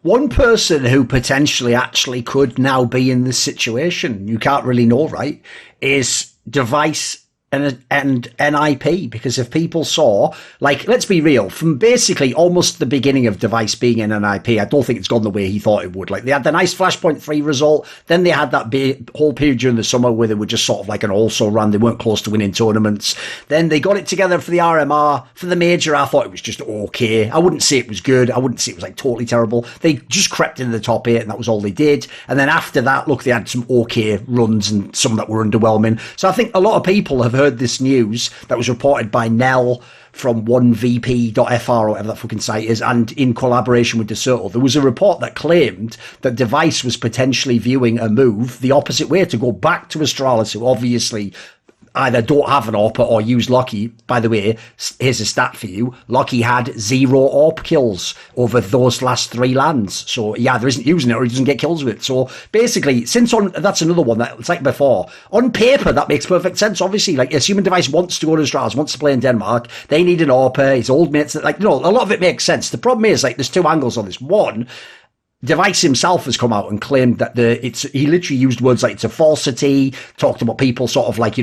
One person who potentially actually could now be in this situation, you can't really know, right, is Dev1ce and NIP, because if people saw, like, let's be real, from basically almost the beginning of Dev1ce being in NIP, I don't think it's gone the way he thought it would. Like, they had the nice Flashpoint 3 result, then they had that whole period during the summer where they were just sort of like an also run, they weren't close to winning tournaments. Then they got it together for the RMR. For the major, I thought it was just okay. I wouldn't say it was good, I wouldn't say it was like totally terrible. They just crept into the top 8 and that was all they did. And then after that, look, they had some okay runs and some that were underwhelming. So I think a lot of people have heard this news that was reported by Nell from 1vp.fr or whatever that fucking site is, and in collaboration with DeSoto, there was a report that claimed that Dev1ce was potentially viewing a move the opposite way, to go back to Astralis, who obviously either don't have an AWP or use Lucky. By the way, here's a stat for you. Lucky had 0 AWP kills over those last 3 lands. So yeah, there isn't using it or he doesn't get kills with it. So basically, that's another one that it's like before. On paper, that makes perfect sense. Obviously, like, assuming Dev1ce wants to go to Astralis, wants to play in Denmark, they need an AWP, his old mates, like, a lot of it makes sense. The problem is, like, there's 2 angles on this. One, Dev1ce himself has come out and claimed that he literally used words like it's a falsity, talked about people sort of like,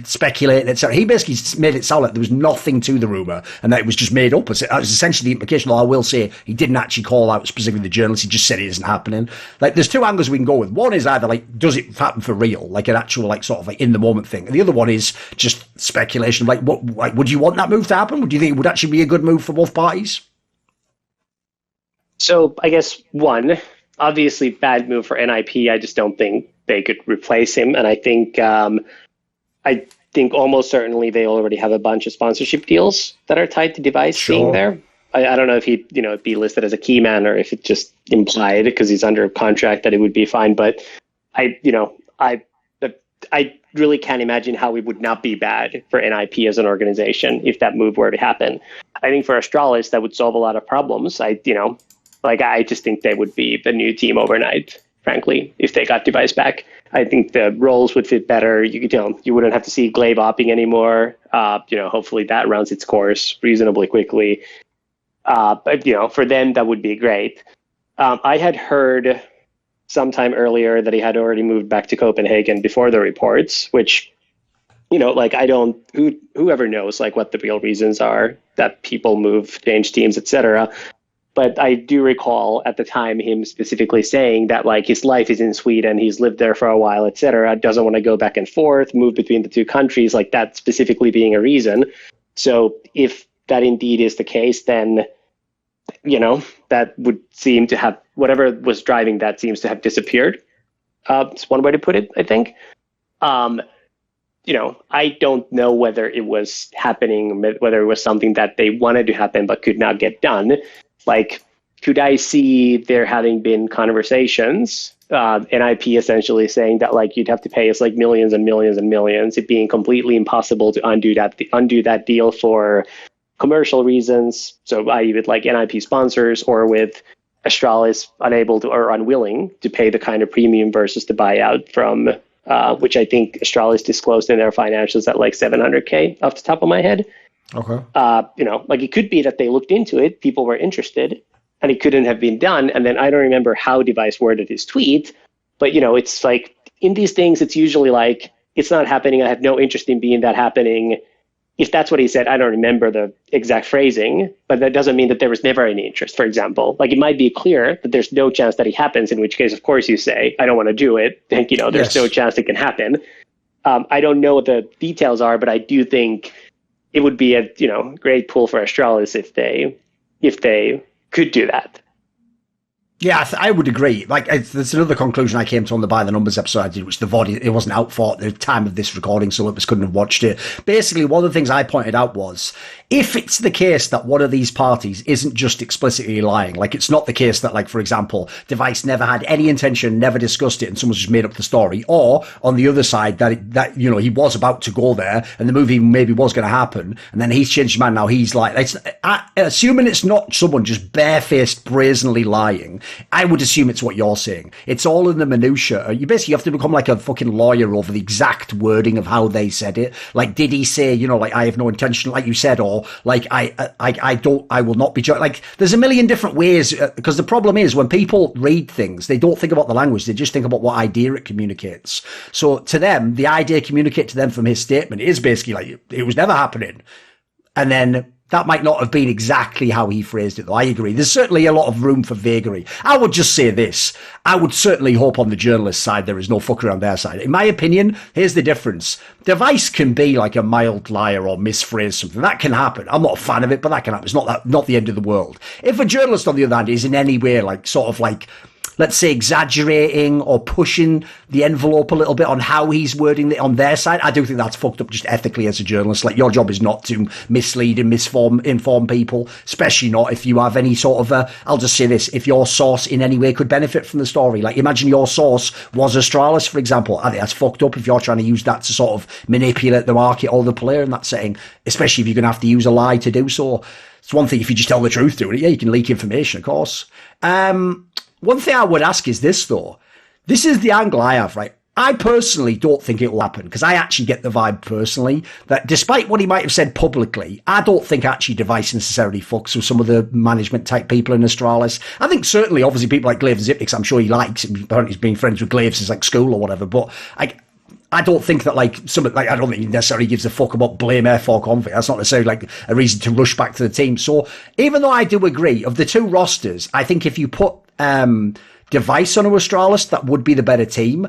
speculating, etc. He basically made it sound like there was nothing to the rumour and that it was just made up. That was essentially the implication, although I will say he didn't actually call out specifically the journalist, he just said it isn't happening. Like, there's 2 angles we can go with. One is either like, does it happen for real? Like an actual, like, sort of like in the moment thing. And the other one is just speculation. Like, would you want that move to happen? Would you think it would actually be a good move for both parties? So I guess, one, obviously bad move for NIP. I just don't think they could replace him. And I think almost certainly they already have a bunch of sponsorship deals that are tied to Dev1ce being there. I don't know if he'd be listed as a key man or if it just implied because he's under contract that it would be fine. But I really can't imagine how it would not be bad for NIP as an organization if that move were to happen. I think for Astralis, that would solve a lot of problems. I just think they would be the new team overnight, frankly, if they got Dev1ce back. I think the roles would fit better. You wouldn't have to see Glaive opping anymore. Hopefully that runs its course reasonably quickly. But for them, that would be great. I had heard sometime earlier that he had already moved back to Copenhagen before the reports, which, whoever knows, like, what the real reasons are that people move, change teams, etc. But I do recall at the time him specifically saying that, like, his life is in Sweden, he's lived there for a while, etc., doesn't want to go back and forth, move between the 2 countries, like that specifically being a reason. So if that indeed is the case, then, that would seem to have, whatever was driving that seems to have disappeared. It's one way to put it, I think. I don't know whether it was happening, whether it was something that they wanted to happen but could not get done. Like, could I see there having been conversations, NIP essentially saying that, like, you'd have to pay us like millions and millions and millions, it being completely impossible to undo that deal for commercial reasons. So i.e. with like NIP sponsors or with Astralis unable to or unwilling to pay the kind of premium versus the buyout from, which I think Astralis disclosed in their financials at like $700K off the top of my head. Okay. It could be that they looked into it, people were interested, and it couldn't have been done. And then I don't remember how Dev1ce worded his tweet, but, it's like, in these things, it's usually like, it's not happening, I have no interest in being that happening. If that's what he said, I don't remember the exact phrasing, but that doesn't mean that there was never any interest, for example. Like, it might be clear that there's no chance that it happens, in which case, of course, you say, I don't want to do it. And, there's no chance it can happen. I don't know what the details are, but I do think it would be a great pull for Astralis if they could do that. Yeah, I would agree. Like, there's another conclusion I came to on the By the Numbers episode I did, which the VOD, it wasn't out for at the time of this recording, so Lippers couldn't have watched it. Basically, one of the things I pointed out was, if it's the case that one of these parties isn't just explicitly lying, like, it's not the case that, like, for example, Dev1ce never had any intention, never discussed it, and someone's just made up the story, or on the other side, that he was about to go there, and the movie maybe was going to happen, and then he's changed his mind, now he's like, assuming it's not someone just barefaced, brazenly lying, I would assume it's what you're saying. It's all in the minutiae. You basically have to become like a fucking lawyer over the exact wording of how they said it. Like, did he say, like, I have no intention, like you said, or or like I will not be like. There's a million different ways, because the problem is when people read things, they don't think about the language; they just think about what idea it communicates. So to them, the idea communicated to them from his statement is basically like it was never happening, and then. That might not have been exactly how he phrased it, though. I agree. There's certainly a lot of room for vagary. I would just say this. I would certainly hope on the journalist side there is no fuckery on their side. In my opinion, here's the difference. Dev1ce can be like a mild liar or misphrase something. That can happen. I'm not a fan of it, but that can happen. It's not the end of the world. If a journalist, on the other hand, is in any way like sort of like, let's say, exaggerating or pushing the envelope a little bit on how he's wording it on their side, I do think that's fucked up just ethically as a journalist. Like, your job is not to mislead and inform people, especially not if you have any sort of I'll just say this, if your source in any way could benefit from the story. Like, imagine your source was Astralis, for example. I think that's fucked up if you're trying to use that to sort of manipulate the market or the player in that setting, especially if you're going to have to use a lie to do so. It's one thing if you just tell the truth to it. Yeah, you can leak information, of course. One thing I would ask is this, though. This is the angle I have, right? I personally don't think it will happen, because I actually get the vibe personally that despite what he might have said publicly, I don't think actually Dev1ce necessarily fucks with some of the management type people in Astralis. I think certainly, obviously, people like Glaive and Zipnix, I'm sure he likes. Apparently he's been friends with Glaive since like school or whatever, but I don't think that I don't think he necessarily gives a fuck about blame F4 config. That's not necessarily like a reason to rush back to the team. So even though I do agree, of the two rosters, I think if you put Dev1ce on a Astralis, that would be the better team.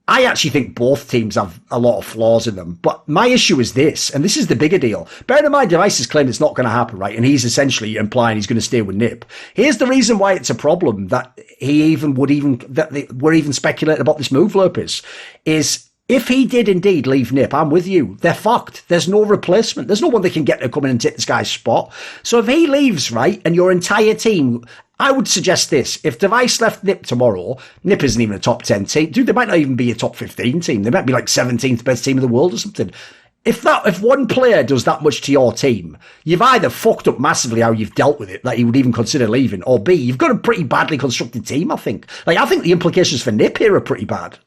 I actually think both teams have a lot of flaws in them. But my issue is this, and this is the bigger deal. Bear in mind, Dev1ce has claimed it's not going to happen, right? And he's essentially implying he's going to stay with Nip. Here's the reason why it's a problem that we're even speculating about this move, Lopez, is if he did indeed leave Nip, I'm with you. They're fucked. There's no replacement. There's no one they can get to come in and take this guy's spot. So if he leaves, right, and your entire team, I would suggest this. If Dev1ce left Nip tomorrow, Nip isn't even a top 10 team. Dude, they might not even be a top 15 team. They might be like 17th best team in the world or something. If one player does that much to your team, you've either fucked up massively how you've dealt with it, that you would even consider leaving, or B, you've got a pretty badly constructed team, I think. I think the implications for Nip here are pretty bad.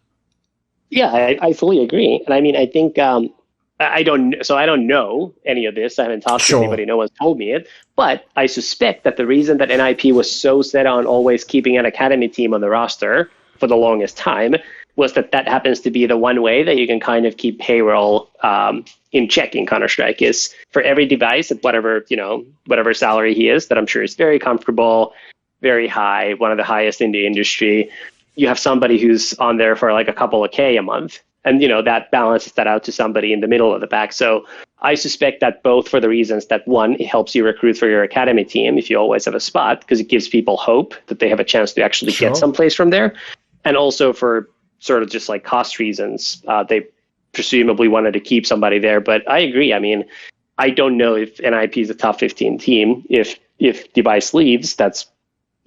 Yeah, I fully agree. And I mean, I think I don't know any of this. I haven't talked to anybody. No one's told me it. But I suspect that the reason that NIP was so set on always keeping an academy team on the roster for the longest time was that happens to be the one way that you can kind of keep payroll in check in Counter-Strike, is for every device at whatever salary he is, that I'm sure is very comfortable, very high, one of the highest in the industry. You have somebody who's on there for like a couple of K a month. And, that balances that out to somebody in the middle of the pack. So I suspect that both for the reasons that, one, it helps you recruit for your academy team if you always have a spot, because it gives people hope that they have a chance to actually get someplace from there. And also for sort of just like cost reasons, they presumably wanted to keep somebody there. But I agree. I mean, I don't know if NIP is a top 15 team. If Dev1ce leaves, that's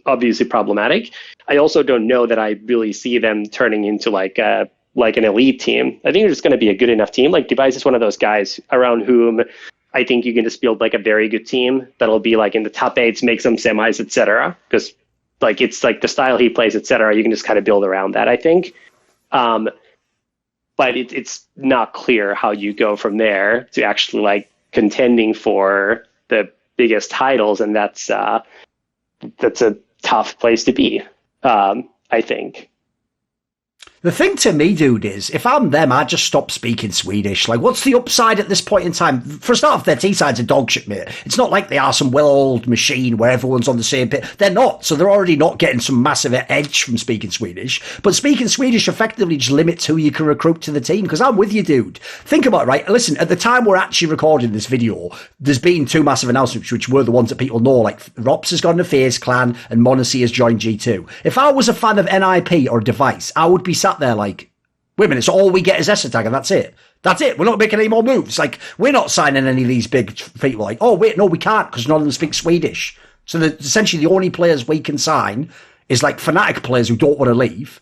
obviously problematic. I also don't know that I really see them turning into like an elite team. I think they're just going to be a good enough team. Like, Dev1ce is one of those guys around whom I think you can just build like a very good team that'll be like in the top 8s, make some semis, etc. Because like it's like the style he plays, etc. You can just kind of build around that, I think. But it's not clear how you go from there to actually like contending for the biggest titles, and that's a tough place to be, I think. The thing to me, dude, is if I'm them, I'd just stop speaking Swedish. Like, what's the upside at this point in time? For a start off, their T-side's a dog shit, mate. It's not like they are some well-oiled machine where everyone's on the same page. They're not. So they're already not getting some massive edge from speaking Swedish. But speaking Swedish effectively just limits who you can recruit to the team. Because I'm with you, dude. Think about it, right? Listen, at the time we're actually recording this video, there's been 2 massive announcements, which were the ones that people know. Like, Rops has gone to FaZe Clan and Monacy has joined G2. If I was a fan of NIP or Dev1ce, I would be sat there like, wait a minute, so all we get is S-Attack and that's it. That's it. We're not making any more moves. Like, we're not signing any of these big people. Like, oh, wait, no, we can't because none of them speak Swedish. So essentially the only players we can sign is like Fnatic players who don't want to leave,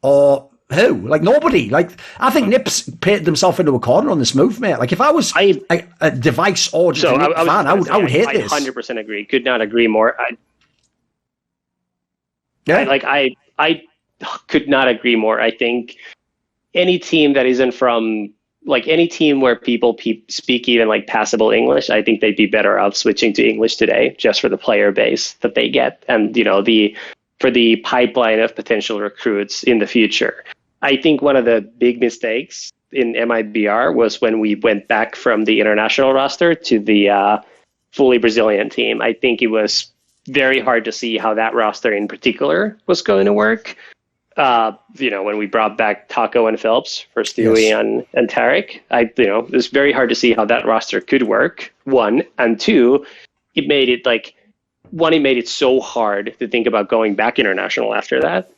or who? Like, nobody. Like, I think Nip's painted themselves into a corner on this move, mate. Like, if I was a Dev1ce or just a Nip fan, I would hate this. I 100% agree. Could not agree more. I could not agree more. I think any team that isn't from like any team where people speak even like passable English, I think they'd be better off switching to English today, just for the player base that they get, and for the pipeline of potential recruits in the future. I think one of the big mistakes in MIBR was when we went back from the international roster to the fully Brazilian team. I think it was very hard to see how that roster in particular was going to work. When we brought back Taco and Phelps for Stewie and Tarek, it was very hard to see how that roster could work, one. And two, it made it so hard to think about going back international after that.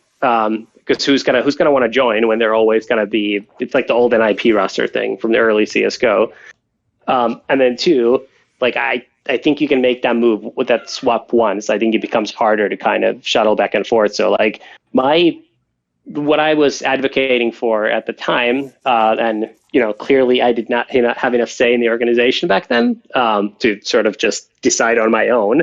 Because who's gonna want to join when they're always gonna be? It's like the old NIP roster thing from the early CSGO. And then two, I think you can make that move with that swap once. I think it becomes harder to kind of shuttle back and forth. So what I was advocating for at the time, and clearly I did not have enough say in the organization back then to sort of just decide on my own,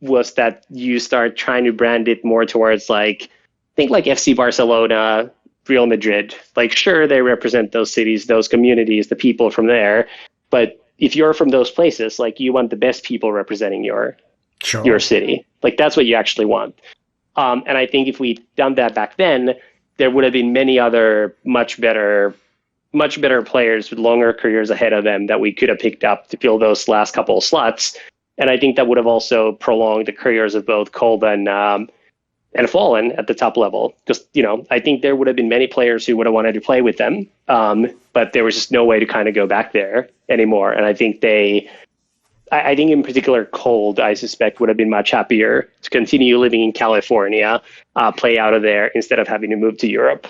was that you start trying to brand it more towards think like FC Barcelona, Real Madrid. Sure, they represent those cities, those communities, the people from there, but if you're from those places, you want the best people representing your city. That's what you actually want. And I think if we'd done that back then, there would have been many other much better players with longer careers ahead of them that we could have picked up to fill those last couple of slots. And I think that would have also prolonged the careers of both Kolben and Fallen at the top level. Because, I think there would have been many players who would have wanted to play with them. But there was just no way to kind of go back there anymore. And I think I think in particular Cold, I suspect, would have been much happier to continue living in California, play out of there instead of having to move to Europe.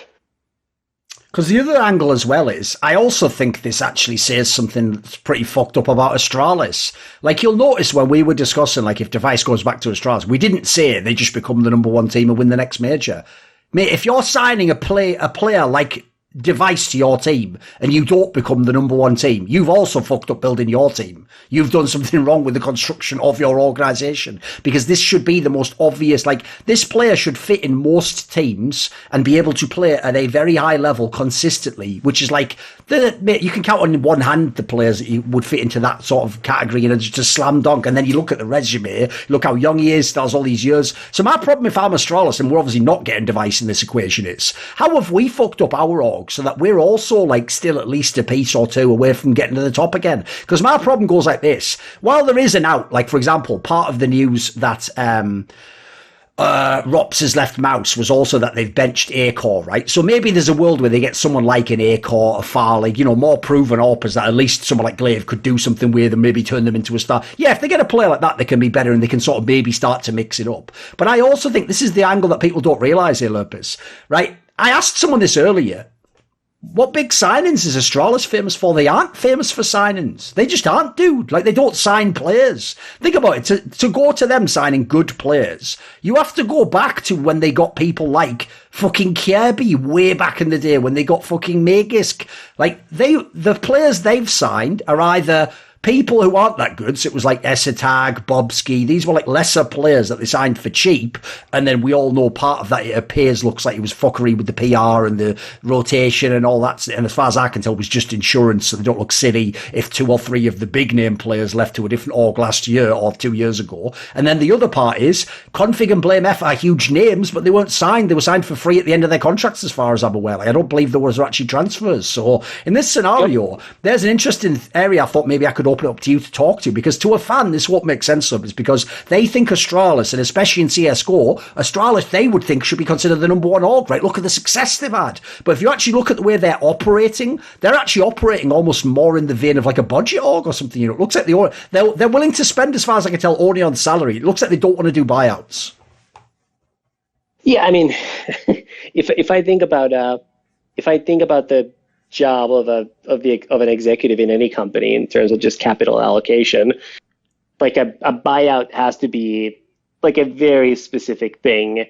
Because the other angle as well is, I also think this actually says something that's pretty fucked up about Astralis. You'll notice when we were discussing, if Dev1ce goes back to Astralis, we didn't say they just become the number one team and win the next major. Mate, if you're signing a player like Dev1ce to your team and you don't become the number one team, you've also fucked up building your team. You've done something wrong with the construction of your organisation, because this should be the most obvious. This player should fit in most teams and be able to play at a very high level consistently, which is you can count on one hand the players that would fit into that sort of category, and it's just a slam dunk. And then you look at the resume, look how young he is, does all these years. So my problem if I'm Astralis, and we're obviously not getting Dev1ce in this equation, is how have we fucked up our org so that we're also still at least a piece or two away from getting to the top again? Because my problem goes like this. While there is an out, for example, part of the news that Rops has left Mouse was also that they've benched A-Core, right? So maybe there's a world where they get someone like an A-Core, a Farley, more proven AWPers that at least someone like Glaive could do something with and maybe turn them into a star. Yeah, if they get a player like that, they can be better and they can sort of maybe start to mix it up. But I also think this is the angle that people don't realise here, Lurpus, right? I asked someone this earlier. What big signings is Astralis famous for? They aren't famous for signings. They just aren't, dude. They don't sign players. Think about it. To go to them signing good players, you have to go back to when they got people like fucking Kirby way back in the day, when they got fucking Magisk. The players they've signed are either people who aren't that good. So it was Esatag, Bobski. These were lesser players that they signed for cheap. And then we all know part of that, it appears, looks like it was fuckery with the PR and the rotation and all that. And as far as I can tell, it was just insurance, so they don't look silly if 2 or 3 of the big name players left to a different org last year or 2 years ago. And then the other part is Config and Blame F are huge names, but they weren't signed. They were signed for free at the end of their contracts, as far as I'm aware. I don't believe there was actually transfers. So in this scenario, there's an interesting area I thought maybe I could open it up to you to talk to, because to a fan this won't make sense of, is because they think Astralis, and especially in CSGO, Astralis they would think should be considered the number one org, right? Look at the success they've had. But if you actually look at the way they're operating, they're actually operating almost more in the vein of a budget org or something. It looks like they're willing to spend, as far as I can tell, only on salary. It looks like they don't want to do buyouts. Yeah, I mean, if I think about the job of an executive in any company in terms of just capital allocation, a buyout has to be a very specific thing,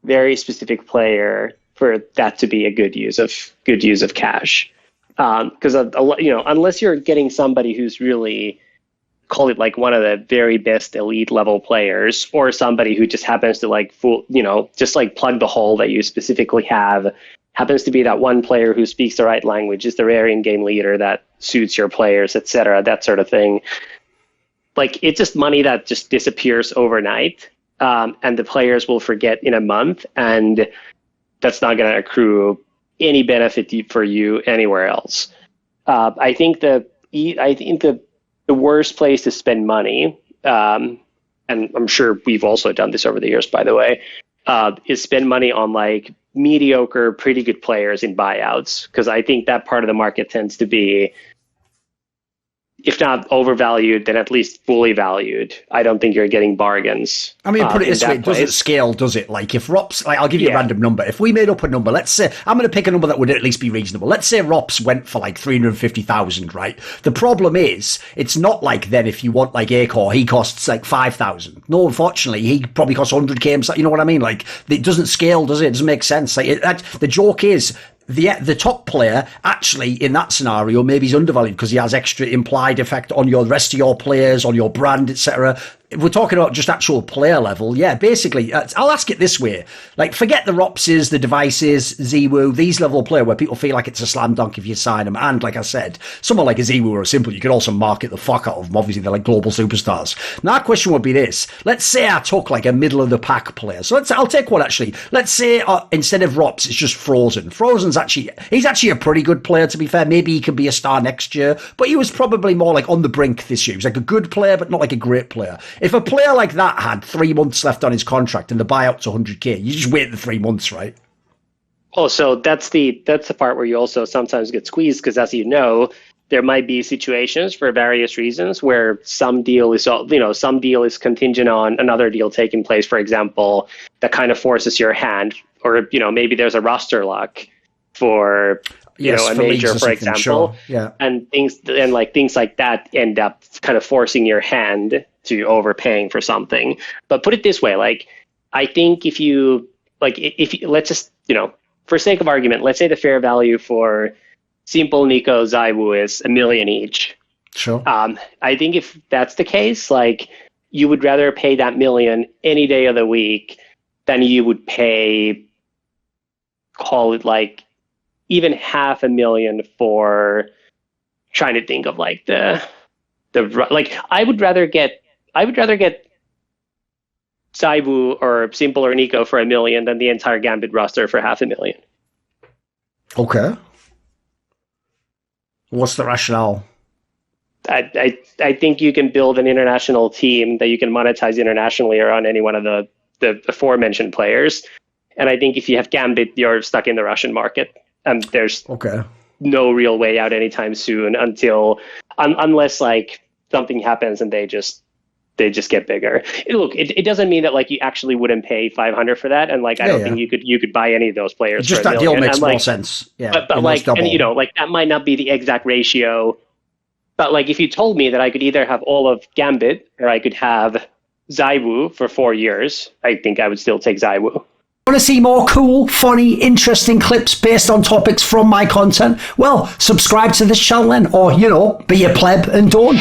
very specific player for that to be a good use of cash. Because unless you're getting somebody who's really, call it one of the very best elite level players, or somebody who just happens to just plug the hole that you specifically have happens to be that one player who speaks the right language, is the rare in-game leader that suits your players, etc., that sort of thing. Like, it's just money that just disappears overnight, and the players will forget in a month, and that's not going to accrue any benefit for you anywhere else. I think the worst place to spend money, and I'm sure we've also done this over the years, by the way, is spend money on like mediocre, pretty good players in buyouts, because I think that part of the market tends to be, if not overvalued, then at least fully valued. I don't think you're getting bargains. I mean, put it this way, it doesn't scale, does it? Like, if ROPS, like, I'll give you a random number. If we made up a number, let's say, I'm going to pick a number that would at least be reasonable. Let's say ROPS went for like 350,000, right? The problem is, it's not like then if you want like Acor, he costs like 5,000. No, unfortunately, he probably costs 100k. You know what I mean? Like, it doesn't scale, does it? It doesn't make sense. Like, the joke is, the top player actually in that scenario maybe he's undervalued because he has extra implied effect on your rest of your players, on your brand, etc. If we're talking about just actual player level, yeah, basically, I'll ask it this way. Like, forget the Ropses, the Devices, Ziwu, these level of player where people feel like it's a slam dunk if you sign them. And like I said, someone like a Ziwu or a Simple, you could also market the fuck out of them. Obviously, they're like global superstars. Now, our question would be this. Let's say I took like a middle of the pack player. So I'll take one actually. Let's say instead of Rops, it's just Frozen. He's actually a pretty good player, to be fair. Maybe he could be a star next year, but he was probably more like on the brink this year. He was like a good player, but not like a great player. If a player like that had 3 months left on his contract and the buyout's 100k, you just wait the 3 months, right? Also, that's the part where you also sometimes get squeezed, because as you know, there might be situations for various reasons where some deal is contingent on another deal taking place, for example, that kind of forces your hand, or maybe there's a roster lock for a major, for example, sure. Yeah, and things like that end up kind of forcing your hand to overpaying for something. But put it this way, like, I think if you let's just, for sake of argument, let's say the fair value for Simple, Nico, Zywu is $1 million each. Sure. I think if that's the case, like, you would rather pay that $1 million any day of the week than you would pay, call it like even $500,000 for trying to think of like I would rather get Zywu or Simple or Nico for $1 million than the entire Gambit roster for $500,000. Okay. What's the rationale? I think you can build an international team that you can monetize internationally or on any one of the aforementioned players. And I think if you have Gambit, you're stuck in the Russian market. And there's no real way out anytime soon unless like something happens and they just get bigger. Look, it doesn't mean that like you actually wouldn't pay 500 for that, and like I don't think you could buy any of those players. Just for that $1 deal million. makes more sense. Yeah, but like, and like that might not be the exact ratio. But like, if you told me that I could either have all of Gambit or I could have Zywu for 4 years, I think I would still take Zywu. Want to see more cool, funny, interesting clips based on topics from my content? Well, subscribe to this channel then, or, be a pleb and don't.